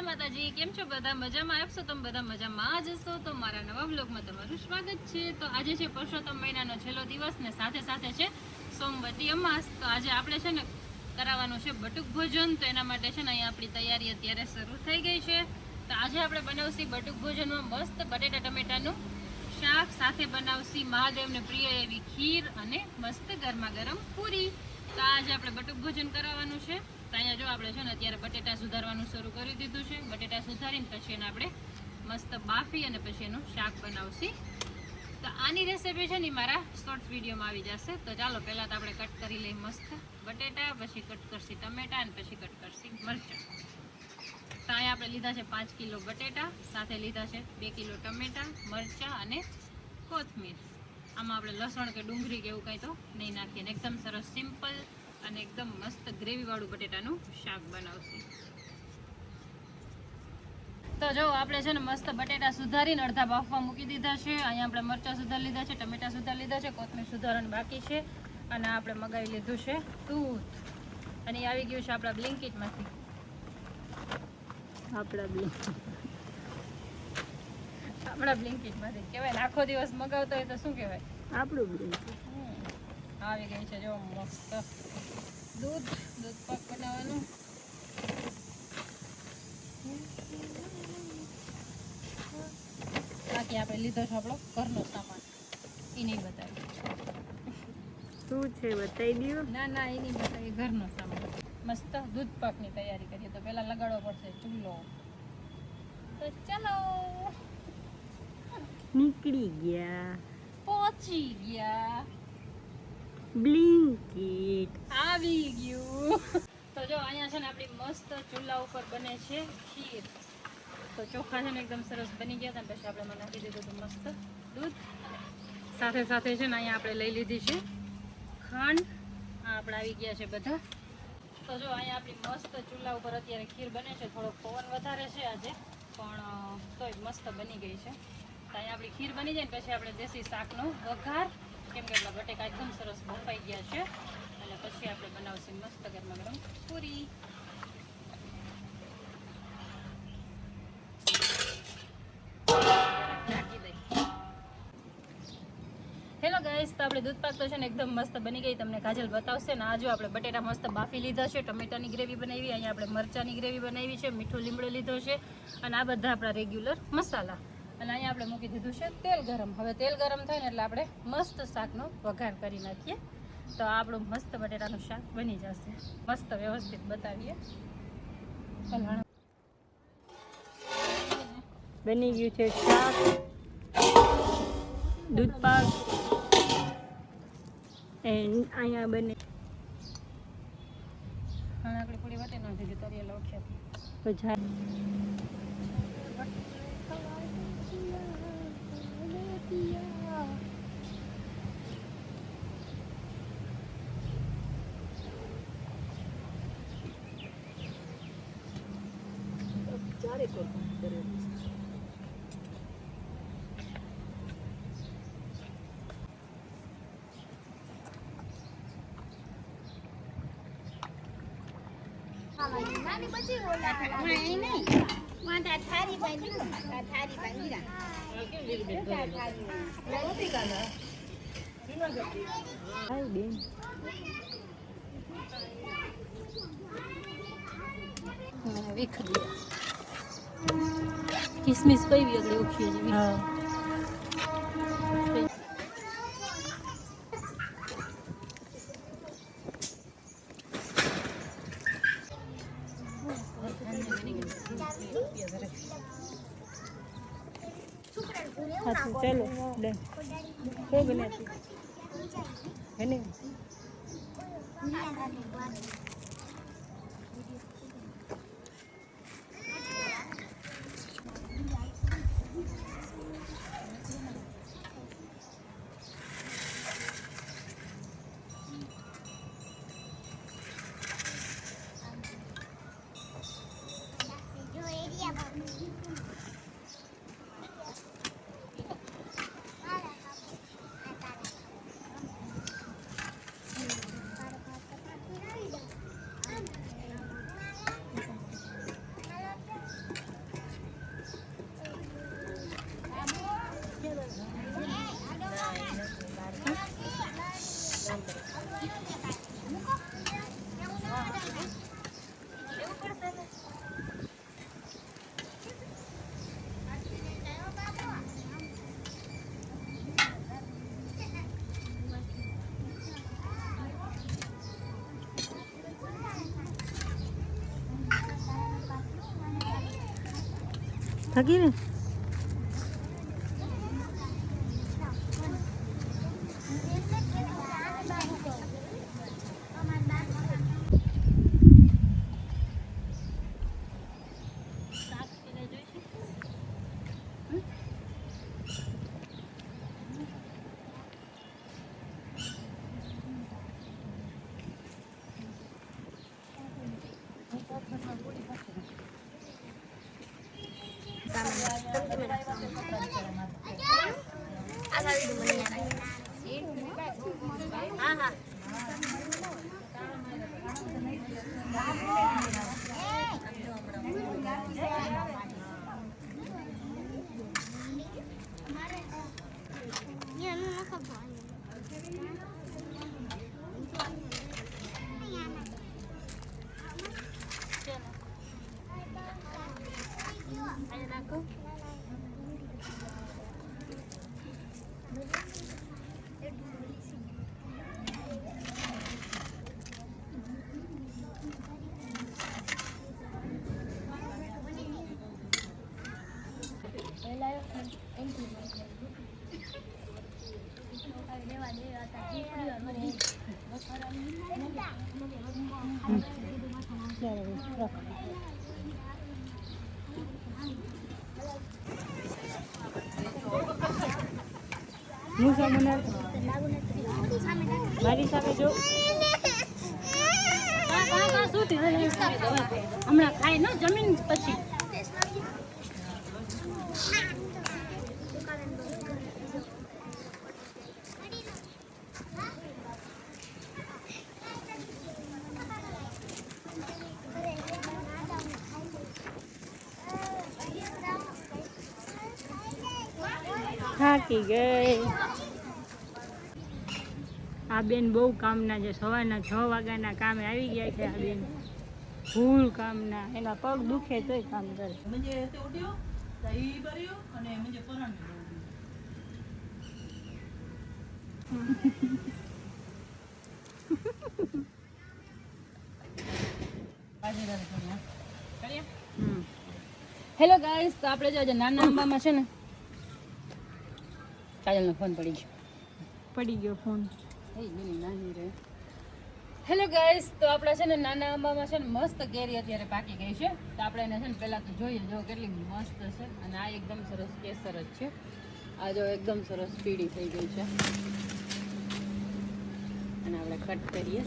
જય માતાજી, કેમ છો બધા? મજામાં આવશો? તમે બધા મજામાં જ હશો તો મારા નવા વ્લોગમાં તમારું સ્વાગત છે. તો આજે છે પુરુષોત્તમ મહિનાનો છેલ્લો દિવસ ને સાથે સાથે છે સોમવતી અમાસ. તો આજે આપણે છે ને કરાવવાનું છે બટુક ભોજન. તો એના માટે છે ને અહીંયા આપણી તૈયારી અત્યારે શરૂ થઈ ગઈ છે. તો આજે આપણે બનાવશી બટુક ભોજનમાં મસ્ત બટેટા ટમેટાનું શાક, સાથે બનાવશી મહાદેવને પ્રિય એવી ખીર અને મસ્ત ગરમા ગરમ પૂરી. તો આજે આપણે બટુક ભોજન કરાવવાનું છે. તો અહીંયા જો આપણે છે ને અત્યારે બટેટા સુધારવાનું શરૂ કરી દીધું છે. બટેટા સુધારીને પછી એને આપણે મસ્ત બાફી અને પછી એનું શાક બનાવશી. તો આની રેસીપી છે ને મારા શોર્ટ્સ વિડીયોમાં આવી જશે. તો ચાલો પહેલાં તો આપણે કટ કરી લઈએ મસ્ત બટેટા, પછી કટ કરશી ટમેટા અને પછી કટ કરશી મરચાં. તો અહીંયા આપણે લીધા છે 5 કિલો બટેટા, સાથે લીધા છે 2 કિલો ટમેટા, મરચાં અને કોથમીર. આમાં આપણે લસણ કે ડુંગળી કે એવું કંઈ તો નહીં નાખીએ. એકદમ સરસ સિમ્પલ અને એકદમ મસ્ત ગ્રેવીવાળું બટેટાનું શાક બનાવશું. તો જો આપણે છે ને મસ્ત બટેટા સુધારીને અડધા બાફવા મૂકી દીધા છે. અહીંયા આપણે મરચાં સુધારી લીધા છે, ટમેટા સુધારી લીધા છે, કોથમીર સુધારવાનું બાકી છે. અને આપણે મગાવી લીધું છે દૂધ. અને એ આવી ગયું છે આપણા બ્લિંકિટમાંથી. આપણા બ્લિંકિટમાંથી કહેવાય ને, આખો દિવસ મગાવતો હોય તો શું કહેવાય, આપણું બ્લિંકિટ. આવી ગઈ છે જો મસ્ત દૂધ પાક બનાવવાનું. બાકી આપણે લીધો છે આપણો ઘરનો સામાન, એ નહીં બતાવી. શું છે બતાવી દો. ના એ નહીં બતાવી, ઘરનો સામાન. મસ્ત દૂધ પાકની તૈયારી કરીએ. તો પહેલા લગાડવો પડશે ચૂલો. તો ચાલો નીકળી ગયા, પહોંચી ગયા, બ્લિંકિટ આવી ગયું. તો જો અહીંયા છે ને આપણી મસ્ત ચૂલા ઉપર બને છે ખીર. તો ચોખા છે ને એકદમ સરસ બની ગયા હતા. પછી આપણે નાખી દીધું હતું મસ્ત દૂધ. સાથે સાથે છે ને અહીંયા આપણે લઈ લીધી છે ખાંડ. આ આપણે આવી ગયા છે બધા. તો જો અહીંયા આપણી મસ્ત ચૂલા ઉપર અત્યારે ખીર બને છે. થોડોક પવન વધારે છે આજે, પણ તોય મસ્ત બની ગઈ છે. તો અહીંયા આપણી ખીર બની જાય ને પછી આપણે દેશી શાકનો વઘાર, કેમ કે આપણા બટેકા એકદમ સરસ બફાઈ ગયા છે. અને પછી આપણે બનાવશું મસ્ત ગરમા ગરમ પૂરી. હેલો ગાઈસ, તો આપણે દૂધ પાક તો છે ને એકદમ મસ્ત બની ગઈ. તમને કાજલ બતાવશે ને. આ જો આપણે બટેટા મસ્ત બાફી લીધા છે, ટમેટાની ગ્રેવી બનાવી, અહીંયા આપણે મરચાંની ગ્રેવી બનાવી છે, મીઠો લીમડો લીધો છે, અને આ બધા આપણા રેગ્યુલર મસાલા. અને અહીંયા આપણે મૂકી દીધું છે તેલ ગરમ. હવે તેલ ગરમ થાય ને એટલે આપણે મસ્ત શાકનો વઘાર કરી નાખીએ. તો આપણું મસ્ત બટેટાનું શાક બની જશે. મસ્ત વ્યવસ્થિત બતાવીએ. બની ગયું છે શાક, દૂધ પાક. એન્ડ અહીંયા બને આપણે પૂરી વાટે નાખી દીધી તરિયેલા ઓખ્યા. તો નાની પછી નહીં વાંધા થારી બાંધી વિખરી કિસમિસ કઈ એટલે ઉખી જેવી. હા ચલો ડન. હો બનાતી હે ને. થકી ને હા હા મારી સામે જો હમણાં ખાય ને જમીન પછી થાકી ગઈ. આ બેન બહુ કામના છે, સવારના 6 વાગ્યાના કામે આવી ગયા છે. આ બેન ફૂલ કામના, એના પગ દુખે તોય કામ કરે. હેલો ગાઈસ, તો આપણે જો નાના આંબામાં છે ને કાજલનો ફોન પડી ગયો ફોન. હેલો ગાઈસ, તો આપણે છે ને નાના આંબામાં છે ને મસ્ત કેરી અત્યારે પાકી ગઈ છે. તો આપણે એને છે ને પહેલા તો જોઈએ જો કેટલી મસ્ત છે. અને આ એકદમ સરસ કેસર જ છે. આ જો એકદમ સરસ પીળી થઈ ગઈ છે. અને આપણે કટ કરીએ.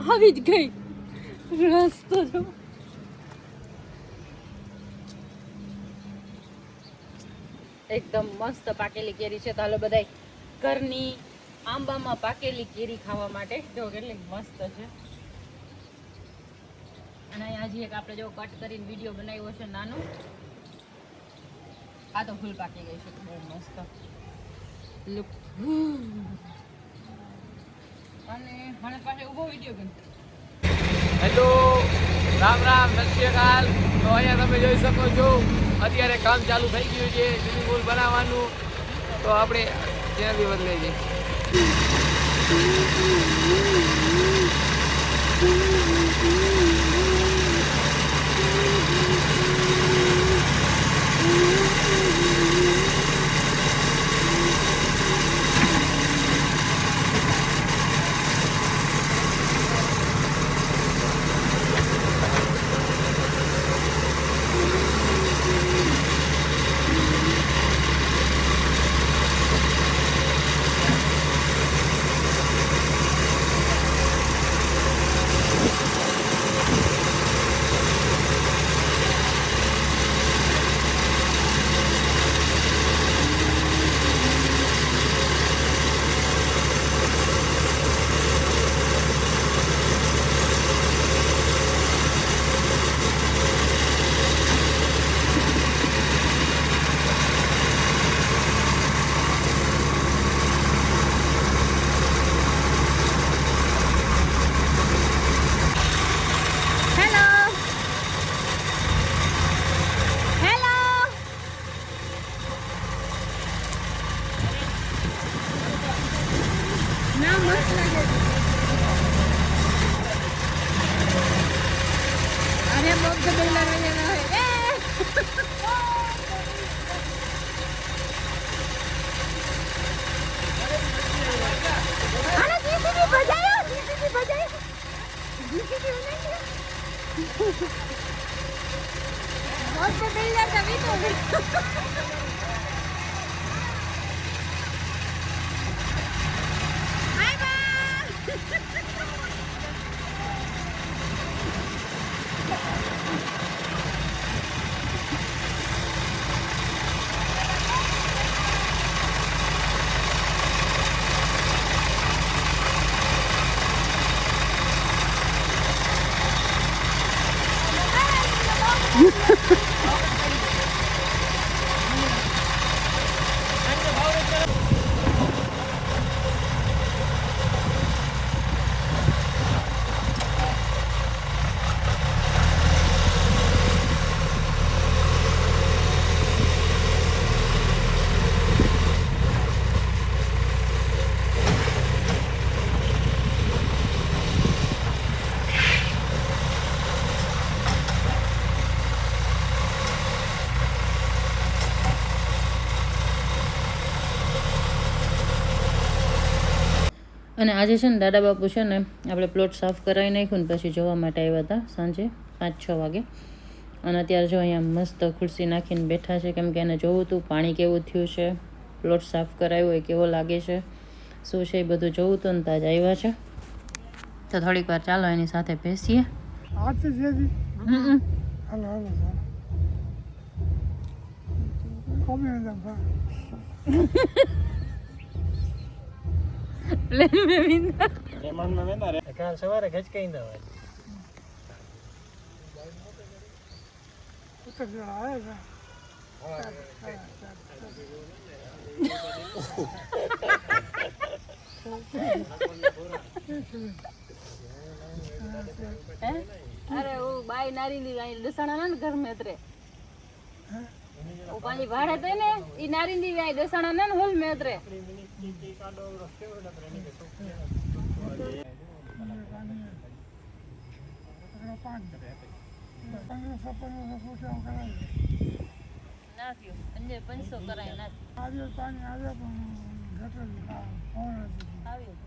આવી જ ગઈ રસ તો જો. એકદમ મસ્ત પાકેલી કેરી છે. તો હાલો બધાય ઘરની આંબામાં પાકેલી કેરી ખાવા માટે. જો કેટલી મસ્ત છે. અને હજી એક આપણે જો કટ કરીને વિડીયો બનાવ્યો છે નાનો. આ તો ફૂલ પાકી ગઈ છે, બહુ મસ્ત લુક. અને મને પાસે ઊભો વિડીયો બન. હેલો, રામ રામ, સત શ્રી અકાલ. તો અહીંયા તમે જોઈ શકો છો અત્યારે કામ ચાલુ થઈ ગયું છે સ્વિમિંગ પુલ બનાવવાનું. તો આપણે ત્યાંથી બદલાઈ જઈએ. અરે બોક્સ બદલા રહ્યા આને જીસીબી બજાયો, જીસીબી બજાયો. જીસીબી બજાયો. મસ્ત બિલ્ડર તો વીતો હાય બા. અને આજે છે ને દાદા બાપુ છે ને આપણે પ્લોટ સાફ કરાવી નાખ્યું ને પછી જોવા માટે આવ્યા હતા સાંજે 5-6 વાગે. અને અત્યારે જો અહીંયા મસ્ત ખુરશી નાખીને બેઠા છે, કેમ કે એને જોવું હતું પાણી કેવું થયું છે, પ્લોટ સાફ કરાવ્યો હોય કેવો લાગે છે, શું છે એ બધું જોવું હતું ને તાજ આવ્યા છે. તો થોડીક વાર ચાલો એની સાથે બેસીએ. સવારે ગચકાઈ દવા અરે ઓ બાઈ નારીની દસણા ને ઘર મેં ત્રે ઓ પાણી ભાડે તો ને ઈ નારીની વાય દસણા ને હોલ મેં ત્રે નાખ્યું અંજે 500 કરાય નાખ્યું આવ્યું.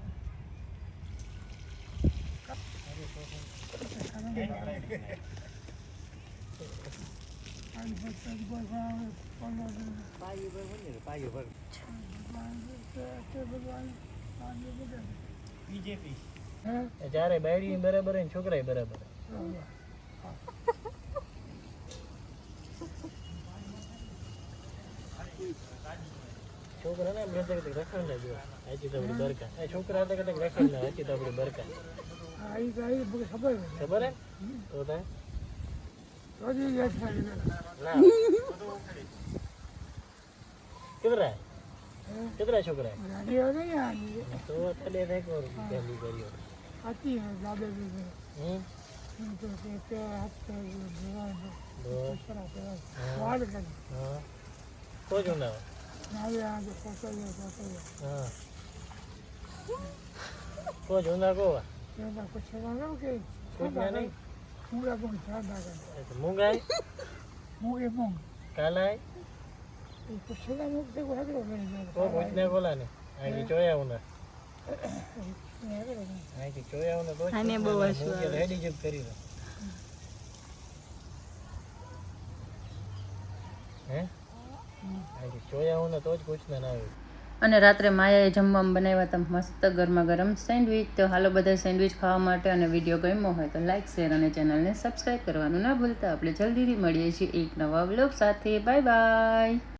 જ્યારે બાયડી બરાબર ને છોકરા બરાબર. છોકરા ને રખડ ના જો આજી તો બરકા એ છોકરા તો કટક રખડ ના આજી તો આપડી બરકા ખબર હે તો થાય ના કેટલા છોકરા તો તને દેખો જલ્દી કર્યો કો જોના કો જોના કો મૂંગાઈ કાલાઈ પૂછને બોલા ને આઈ જોયા હું આઈ જોયા હું તો આને બહુ રેડી જબ કરી હે આઈ જોયા હું તો જ પૂછને ના આવ્યું. અને રાત્રે માયાએ જમવામાં બનાવ્યા હતા મસ્ત ગરમા ગરમ સેન્ડવિચ. તો હાલો બધા સેન્ડવિચ ખાવા માટે. અને વિડીયો ગમ્યો હોય તો લાઇક શેર અને ચેનલને સબસ્ક્રાઈબ કરવાનું ના ભૂલતા. આપણે જલ્દીથી મળીએ છીએ એક નવા વ્લોગ સાથે. Bye bye.